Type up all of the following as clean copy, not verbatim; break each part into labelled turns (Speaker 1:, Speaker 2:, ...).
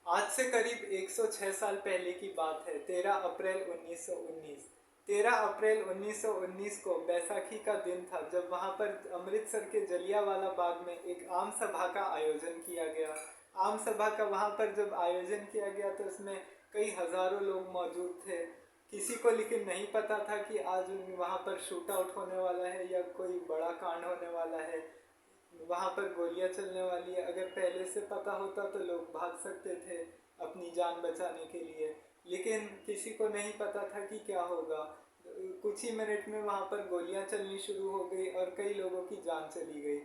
Speaker 1: आज से करीब 106 साल पहले की बात है। 13 अप्रैल 1919। 13 अप्रैल 1919 को बैसाखी का दिन था, जब वहां पर अमृतसर के जलियांवाला बाग में एक आम सभा का आयोजन किया गया। आम सभा का वहां पर जब आयोजन किया गया तो उसमें कई हजारों लोग मौजूद थे। किसी को लेकिन नहीं पता था कि आज वहां पर शूट आउट होने वाला है या कोई बड़ा कांड होने वाला है, वहां पर गोलियां चलने वाली है। अगर पहले से पता होता तो लोग भाग सकते थे अपनी जान बचाने के लिए, लेकिन किसी को नहीं पता था कि क्या होगा। कुछ ही मिनट में वहां पर गोलियां चलनी शुरू हो गई और कई लोगों की जान चली गई।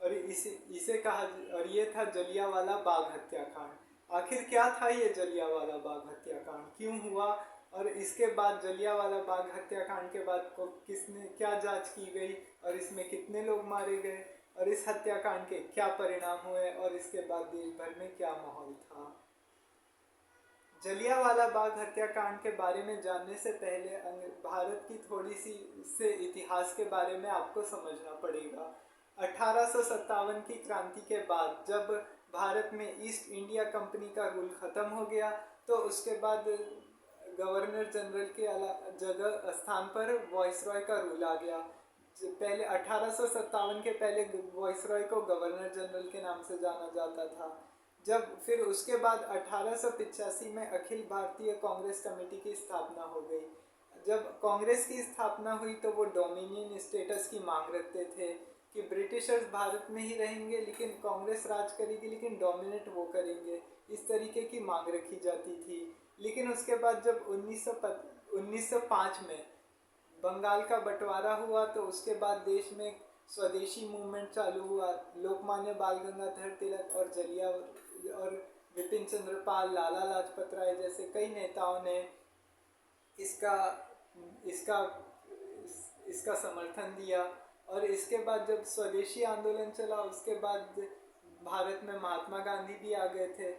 Speaker 1: और इसे कहा, और ये था जलियांवाला बाग हत्याकांड। आखिर क्या था ये जलियांवाला बाग हत्याकांड, क्यों हुआ, और इसके बाद जलियांवाला बाग हत्याकांड के बाद को किसने क्या जांच की गई, और इसमें कितने लोग मारे गए, और इस हत्याकांड के क्या परिणाम हुए, और इसके बाद देश भर में क्या माहौल था। जलियांवाला बाग हत्याकांड के बारे में जानने से पहले भारत की थोड़ी सी से इतिहास के बारे में आपको समझना पड़ेगा। 1857 की क्रांति के बाद जब भारत में ईस्ट इंडिया कंपनी का रूल खत्म हो गया, तो उसके बाद गवर्नर जनरल के जगह स्थान पर वॉइसरॉय का रूल आ गया। पहले 1857 के पहले वॉइसरॉय को गवर्नर जनरल के नाम से जाना जाता था। जब फिर उसके बाद 1885 में अखिल भारतीय कांग्रेस कमेटी की स्थापना हो गई। जब कांग्रेस की स्थापना हुई तो वो डोमिनियन स्टेटस की मांग रखते थे कि ब्रिटिशर्स भारत में ही रहेंगे लेकिन कांग्रेस राज करेगी, लेकिन डोमिनेट वो करेंगे, इस तरीके की मांग रखी जाती थी। लेकिन उसके बाद जब 1905 में बंगाल का बंटवारा हुआ तो उसके बाद देश में स्वदेशी मूवमेंट चालू हुआ। लोकमान्य बाल गंगाधर तिलक और जलिया और विपिन चंद्र पाल, लाला लाजपत राय जैसे कई नेताओं ने इसका इसका इसका समर्थन दिया। और इसके बाद जब स्वदेशी आंदोलन चला, उसके बाद भारत में महात्मा गांधी भी आ गए थे।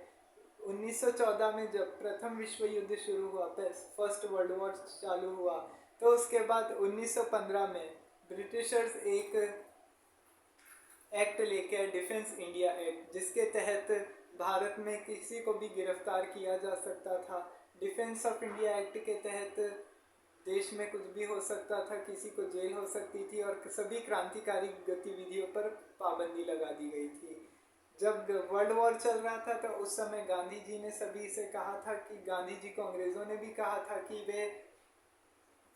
Speaker 1: 1914 में जब प्रथम विश्व युद्ध शुरू हुआ, फर्स्ट वर्ल्ड वॉर चालू हुआ, तो उसके बाद 1915 में ब्रिटिशर्स एक एक्ट लेके आए, डिफेंस इंडिया एक्ट, जिसके तहत भारत में किसी को भी गिरफ्तार किया जा सकता था। डिफेंस ऑफ इंडिया एक्ट के तहत देश में कुछ भी हो सकता था, किसी को जेल हो सकती थी और सभी क्रांतिकारी गतिविधियों पर पाबंदी लगा दी गई थी। जब वर्ल्ड वॉर चल रहा था तो उस समय गांधी जी ने सभी से कहा था कि गांधी जी को अंग्रेज़ों ने भी कहा था कि वे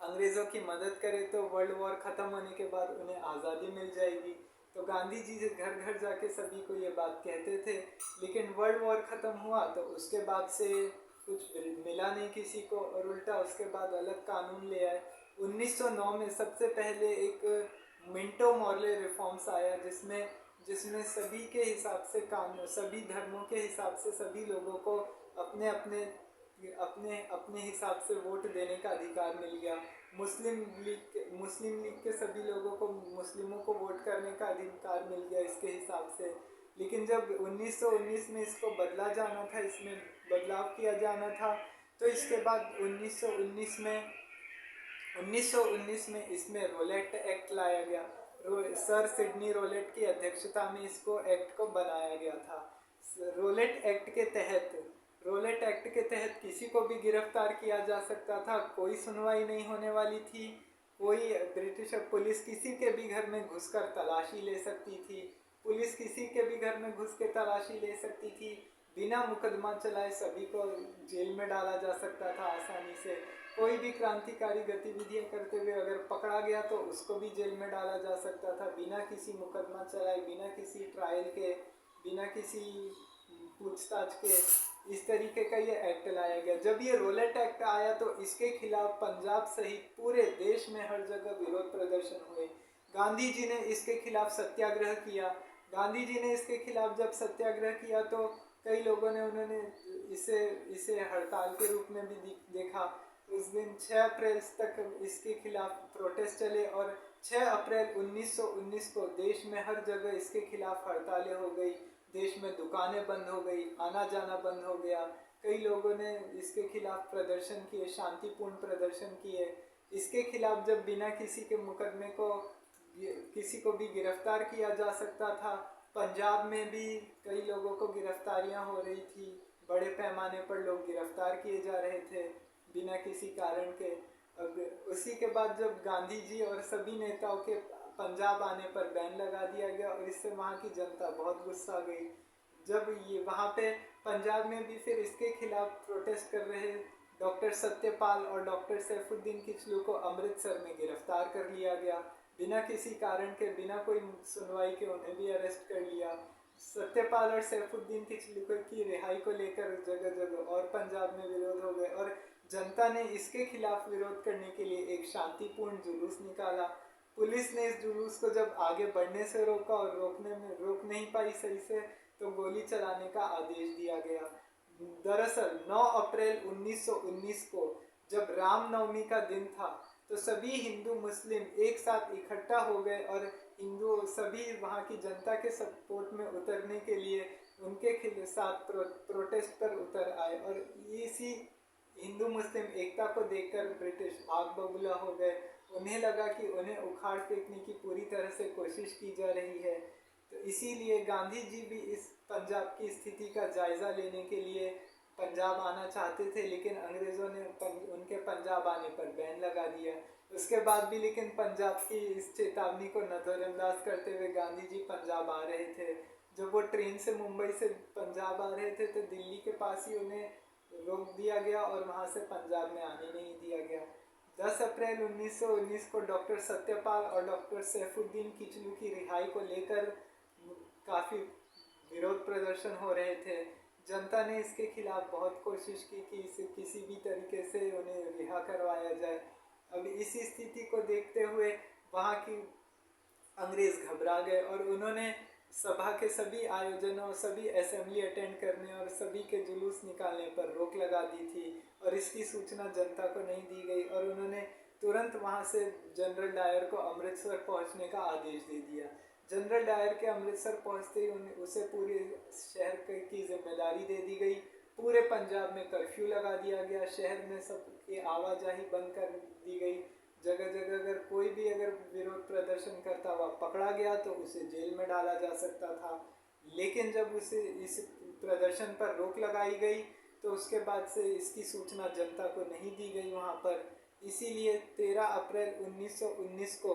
Speaker 1: अंग्रेज़ों की मदद करें तो वर्ल्ड वॉर ख़त्म होने के बाद उन्हें आज़ादी मिल जाएगी। तो गांधी जी घर घर जाके सभी को ये बात कहते थे। लेकिन वर्ल्ड वॉर ख़त्म हुआ तो उसके बाद से कुछ मिला नहीं किसी को, और उल्टा उसके बाद अलग कानून ले आए। 1909 में सबसे पहले एक मिंटो मॉर्ले रिफॉर्म्स आया, जिसमें जिसमें सभी के हिसाब से कानून, सभी धर्मों के हिसाब से सभी लोगों को अपने अपने अपने अपने हिसाब से वोट देने का अधिकार मिल गया। मुस्लिम लीग के सभी लोगों को मुस्लिमों को वोट करने का अधिकार मिल गया इसके हिसाब से। लेकिन जब 1919 में इसको बदला जाना था, इसमें बदलाव किया जाना था, तो इसके बाद 1919 में इसमें रोलेट एक्ट लाया गया। सर सिडनी रोलेट की अध्यक्षता में इसको एक्ट को बनाया गया था। रोलेट एक्ट के तहत रोलेट एक्ट के तहत किसी को भी गिरफ्तार किया जा सकता था, कोई सुनवाई नहीं होने वाली थी। कोई ब्रिटिश पुलिस किसी के भी घर में घुसकर तलाशी ले सकती थी, पुलिस किसी के भी घर में घुस के तलाशी ले सकती थी। बिना मुकदमा चलाए सभी को जेल में डाला जा सकता था आसानी से। कोई भी क्रांतिकारी गतिविधियां करते हुए अगर पकड़ा गया तो उसको भी जेल में डाला जा सकता था, बिना किसी मुकदमा चलाए, बिना किसी ट्रायल के, बिना किसी पूछताछ के। इस तरीके का ये एक्ट लाया गया। जब ये रोलेट एक्ट आया तो इसके खिलाफ पंजाब सहित पूरे देश में हर जगह विरोध प्रदर्शन हुए। गांधी जी ने इसके खिलाफ सत्याग्रह किया। गांधी जी ने इसके खिलाफ जब सत्याग्रह किया तो कई लोगों ने उन्होंने इसे इसे हड़ताल के रूप में भी देखा। उस दिन 6 अप्रैल तक इसके खिलाफ प्रोटेस्ट चले और 6 अप्रैल 1919 को देश में हर जगह इसके खिलाफ हड़तालें हो गई। देश में दुकानें बंद हो गई, आना जाना बंद हो गया। कई लोगों ने इसके खिलाफ प्रदर्शन किए, शांतिपूर्ण प्रदर्शन किए। इसके खिलाफ जब बिना किसी के मुकदमे को किसी को भी गिरफ्तार किया जा सकता था, पंजाब में भी कई लोगों को गिरफ्तारियां हो रही थी। बड़े पैमाने पर लोग गिरफ्तार किए जा रहे थे बिना किसी कारण के। अब उसी के बाद जब गांधी जी और सभी नेताओं के पंजाब आने पर बैन लगा दिया गया और इससे वहाँ की जनता बहुत गुस्सा गई। जब ये वहाँ पे पंजाब में भी फिर इसके खिलाफ प्रोटेस्ट कर रहे डॉक्टर सत्यपाल और डॉक्टर सैफुद्दीन किचलू को अमृतसर में गिरफ्तार कर लिया गया बिना किसी कारण के, बिना कोई सुनवाई के उन्हें भी अरेस्ट कर लिया। सत्यपाल और सैफुद्दीन किचलू की रिहाई को लेकर जगह जगह और पंजाब में विरोध हो गए और जनता ने इसके खिलाफ विरोध करने के लिए एक शांतिपूर्ण जुलूस निकाला। पुलिस ने इस जुलूस को जब आगे बढ़ने से रोका और रोक नहीं पाई सही से, तो गोली चलाने का आदेश दिया गया। दरअसल 9 अप्रैल 1919 को जब रामनवमी का दिन था, तो सभी हिंदू मुस्लिम एक साथ इकट्ठा हो गए और हिंदू सभी वहाँ की जनता के सपोर्ट में उतरने के लिए उनके साथ प्रोटेस्ट पर उतर आए। और इसी हिंदू मुस्लिम एकता को देखकर ब्रिटिश आग बबूला हो गए। उन्हें लगा कि उन्हें उखाड़ फेंकने की पूरी तरह से कोशिश की जा रही है। तो इसीलिए गांधी जी भी इस पंजाब की स्थिति का जायज़ा लेने के लिए पंजाब आना चाहते थे, लेकिन अंग्रेज़ों ने उनके पंजाब आने पर बैन लगा दिया। उसके बाद भी लेकिन पंजाब की इस चेतावनी को नज़रअंदाज करते हुए गांधी जी पंजाब आ रहे थे। जब वो ट्रेन से मुंबई से पंजाब आ रहे थे तो दिल्ली के पास ही उन्हें रोक दिया गया और वहाँ से पंजाब में आने नहीं दिया गया। 10 अप्रैल 1919 को डॉक्टर सत्यपाल और डॉक्टर सैफुद्दीन किचलू की रिहाई को लेकर काफ़ी विरोध प्रदर्शन हो रहे थे। जनता ने इसके खिलाफ बहुत कोशिश की कि इसे किसी भी तरीके से उन्हें रिहा करवाया जाए। अब इस स्थिति को देखते हुए वहाँ की अंग्रेज़ घबरा गए और उन्होंने सभा के सभी आयोजनों, सभी असेंबली अटेंड करने और सभी के जुलूस निकालने पर रोक लगा दी थी और इसकी सूचना जनता को नहीं दी गई। और उन्होंने तुरंत वहाँ से जनरल डायर को अमृतसर पहुँचने का आदेश दे दिया। जनरल डायर के अमृतसर पहुँचते ही उसे पूरे शहर की जिम्मेदारी दे दी गई। पूरे पंजाब में कर्फ्यू लगा दिया गया, शहर में सबकी आवाजाही बंद कर दी गई। जगह जगह अगर कोई भी विरोध प्रदर्शन करता हुआ पकड़ा गया तो उसे जेल में डाला जा सकता था। लेकिन जब उसे इस प्रदर्शन पर रोक लगाई गई तो उसके बाद से इसकी सूचना जनता को नहीं दी गई वहाँ पर। इसीलिए 13 अप्रैल 1919 को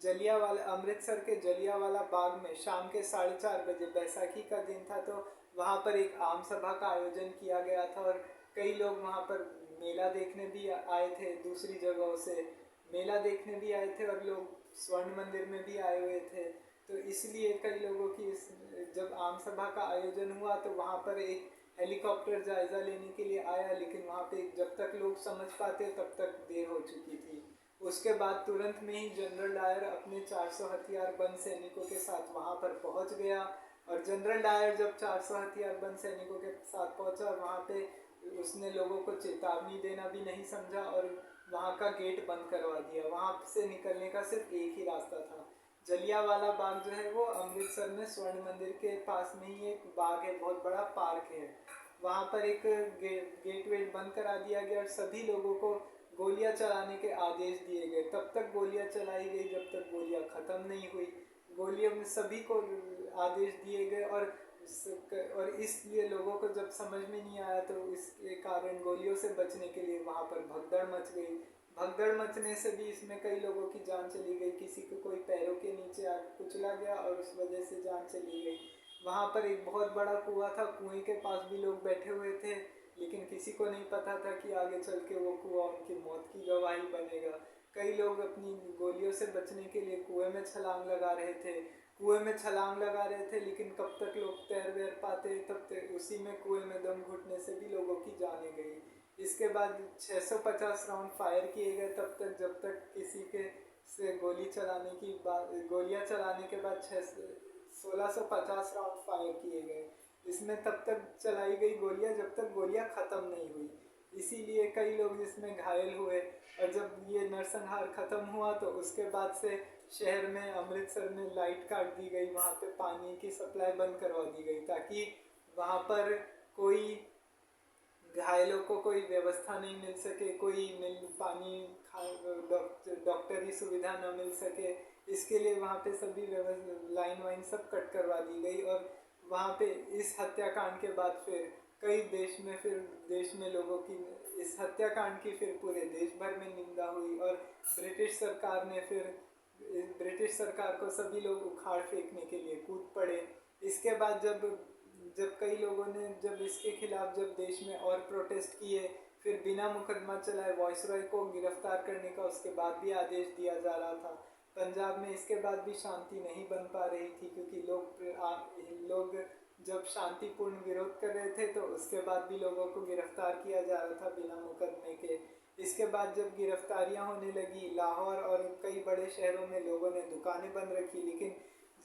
Speaker 1: अमृतसर के जलियांवाला बाग में शाम के 4:30 बजे, बैसाखी का दिन था, तो वहाँ पर एक आम सभा का आयोजन किया गया था और कई लोग वहाँ पर मेला देखने भी आए थे। दूसरी जगहों से मेला देखने भी आए थे और लोग स्वर्ण मंदिर में भी आए हुए थे। तो इसलिए कई लोगों की जब आम सभा का आयोजन हुआ तो वहाँ पर एक हेलीकॉप्टर जायज़ा लेने के लिए आया, लेकिन वहाँ पे जब तक लोग समझ पाते तब तक देर हो चुकी थी। उसके बाद तुरंत में ही जनरल डायर अपने 400 हथियारबंद सैनिकों के साथ वहाँ पर पहुँच गया। और जनरल डायर जब 400 हथियारबंद सैनिकों के साथ पहुँचा, वहाँ पे उसने लोगों को चेतावनी देना भी नहीं समझा और वहाँ का गेट बंद करवा दिया। वहाँ से निकलने का सिर्फ एक ही रास्ता था। जलियांवाला बाग जो है वो अमृतसर में स्वर्ण मंदिर के पास में ही एक बाग है, बहुत बड़ा पार्क है। वहाँ पर एक गेट वेट बंद करा दिया गया और सभी लोगों को गोलियां चलाने के आदेश दिए गए। तब तक गोलियां चलाई गई जब तक गोलियां ख़त्म नहीं हुई। गोलियों में सभी को आदेश दिए गए और इसलिए लोगों को जब समझ में नहीं आया तो इसके कारण गोलियों से बचने के लिए वहाँ पर भगदड़ मच गई। भगदड़ मचने से भी इसमें कई लोगों की जान चली गई, किसी को कोई पैरों के नीचे कुचला गया और उस वजह से जान चली गई। वहाँ पर एक बहुत बड़ा कुआं था, कुएं के पास भी लोग बैठे हुए थे, लेकिन किसी को नहीं पता था कि आगे चल के वो कुआं उनकी मौत की गवाही बनेगा। कई लोग अपनी गोलियों से बचने के लिए कुएं में छलांग लगा रहे थे, लेकिन कब तक लोग तैर वैर पाते, तब तक उसी में कुएं में दम घुटने से भी लोगों की जाने गई। इसके बाद 650 राउंड फायर किए गए तब तक, जब तक किसी के से गोलियां चलाने के बाद 1650 राउंड फायर किए गए। इसमें तब तक चलाई गई गोलियां जब तक गोलियां ख़त्म नहीं हुई। इसीलिए कई लोग इसमें घायल हुए और जब ये नरसंहार ख़त्म हुआ तो उसके बाद से शहर में, अमृतसर में लाइट काट दी गई, वहाँ पे पानी की सप्लाई बंद करवा दी गई ताकि वहाँ पर कोई घायलों को कोई व्यवस्था नहीं मिल सके, पानी डॉक्टरी सुविधा न मिल सके। इसके लिए वहाँ पे सभी लाइन वाइन सब कट करवा दी गई। और वहाँ पे इस हत्याकांड के बाद फिर कई देश में लोगों की इस हत्याकांड की फिर पूरे देश भर में निंदा हुई और ब्रिटिश सरकार को सभी लोग उखाड़ फेंकने के लिए कूद पड़े। इसके बाद जब कई लोगों ने जब इसके खिलाफ जब देश में और प्रोटेस्ट किए, फिर बिना मुकदमा चलाए वॉइसरॉय को गिरफ्तार करने का उसके बाद भी आदेश दिया जा रहा था। पंजाब में इसके बाद भी शांति नहीं बन पा रही थी, क्योंकि लोग जब शांतिपूर्ण विरोध कर रहे थे तो उसके बाद भी लोगों को गिरफ्तार किया जा रहा था बिना मुकदमे के। इसके बाद जब गिरफ्तारियां होने लगी, लाहौर और कई बड़े शहरों में लोगों ने दुकानें बंद रखी, लेकिन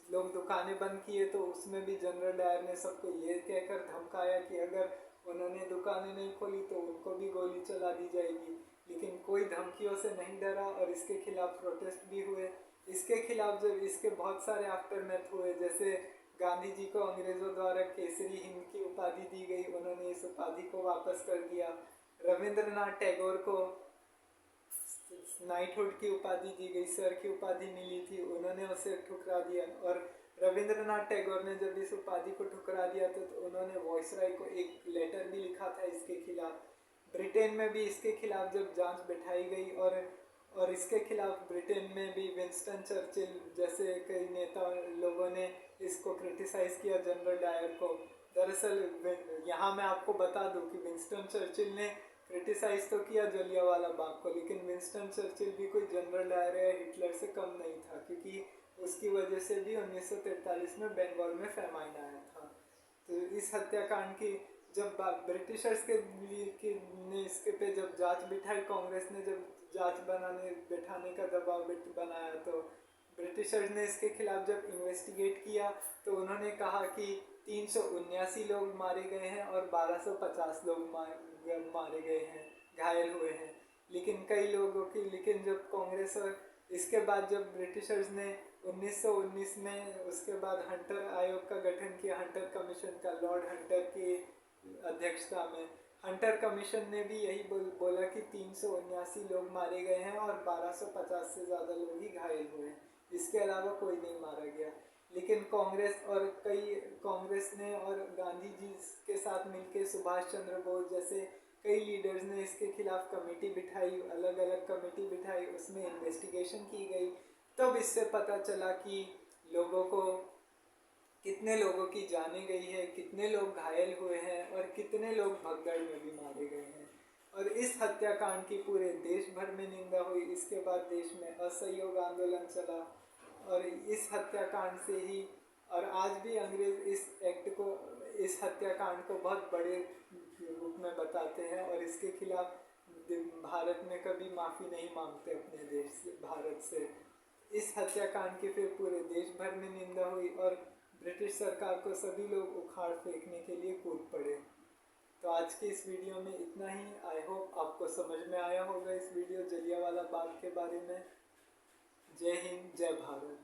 Speaker 1: लोग दुकानें बंद किए तो उसमें भी जनरल डायर ने सबको ये कहकर धमकाया कि अगर उन्होंने दुकानें नहीं खोली तो उनको भी गोली चला दी जाएगी। लेकिन कोई धमकियों से नहीं डरा और इसके खिलाफ प्रोटेस्ट भी हुए। इसके खिलाफ जब इसके बहुत सारे आफ्टरमैथ हुए, जैसे गांधी जी को अंग्रेज़ों द्वारा केसरी हिंद की उपाधि दी गई, उन्होंने इस उपाधि को वापस कर दिया। रविंद्रनाथ टैगोर को नाइटहुड की उपाधि दी गई, सर की उपाधि मिली थी, उन्होंने उसे ठुकरा दिया। और रविंद्रनाथ टैगोर ने जब इस उपाधि को ठुकरा दिया तो उन्होंने वॉइसरॉय को एक लेटर भी लिखा था इसके खिलाफ। ब्रिटेन में भी इसके खिलाफ जब जांच बैठाई गई और इसके खिलाफ ब्रिटेन में भी विंस्टन चर्चिल जैसे कई नेता लोगों ने इसको क्रिटिसाइज़ किया जनरल डायर को। दरअसल यहाँ मैं आपको बता दूँ कि विंस्टन चर्चिल ने क्रिटिसाइज़ तो किया जलियांवाला बाग को, लेकिन विंस्टन चर्चिल भी कोई जनरल डायर या हिटलर से कम नहीं था, क्योंकि उसकी वजह से भी 1943 में बंगाल में फैमाइन आया था। तो इस हत्याकांड की जब ब्रिटिशर्स ने इसके पे जब जांच बिठाई, कांग्रेस ने जब जांच बैठाने का दबाव बनाया, तो ब्रिटिशर्स ने इसके खिलाफ जब इन्वेस्टिगेट किया तो उन्होंने कहा कि 379 लोग मारे गए हैं और 1250 लोग मारे गए हैं, घायल हुए हैं। लेकिन जब कांग्रेस और इसके बाद जब ब्रिटिशर्स ने 1919 में उसके बाद हंटर आयोग का गठन किया, हंटर कमीशन का, लॉर्ड हंटर की अध्यक्षता में। हंटर कमीशन ने भी यही बोला कि 379 लोग मारे गए हैं और 1250 से ज़्यादा लोग ही घायल हुए हैं, इसके अलावा कोई नहीं मारा गया। लेकिन कांग्रेस ने और गांधी जी के साथ मिलकर सुभाष चंद्र बोस जैसे कई लीडर्स ने इसके खिलाफ कमेटी बिठाई, अलग अलग कमेटी बिठाई, उसमें इन्वेस्टिगेशन की गई। तब इससे पता चला कि कितने लोगों की जानें गई है, कितने लोग घायल हुए हैं और कितने लोग भगदड़ में भी मारे गए हैं। और इस हत्याकांड की पूरे देश भर में निंदा हुई। इसके बाद देश में असहयोग आंदोलन चला और इस हत्याकांड से ही, और आज भी अंग्रेज इस हत्याकांड को बहुत बड़े रूप में बताते हैं और इसके खिलाफ भारत में कभी माफ़ी नहीं मांगते अपने देश से, भारत से। इस हत्याकांड की फिर पूरे देश भर में निंदा हुई और ब्रिटिश सरकार को सभी लोग उखाड़ फेंकने के लिए कूद पड़े। तो आज की इस वीडियो में इतना ही। आई होप आपको समझ में आया होगा इस वीडियो जलियांवाला बाग के बारे में। जय हिंद, जय भारत।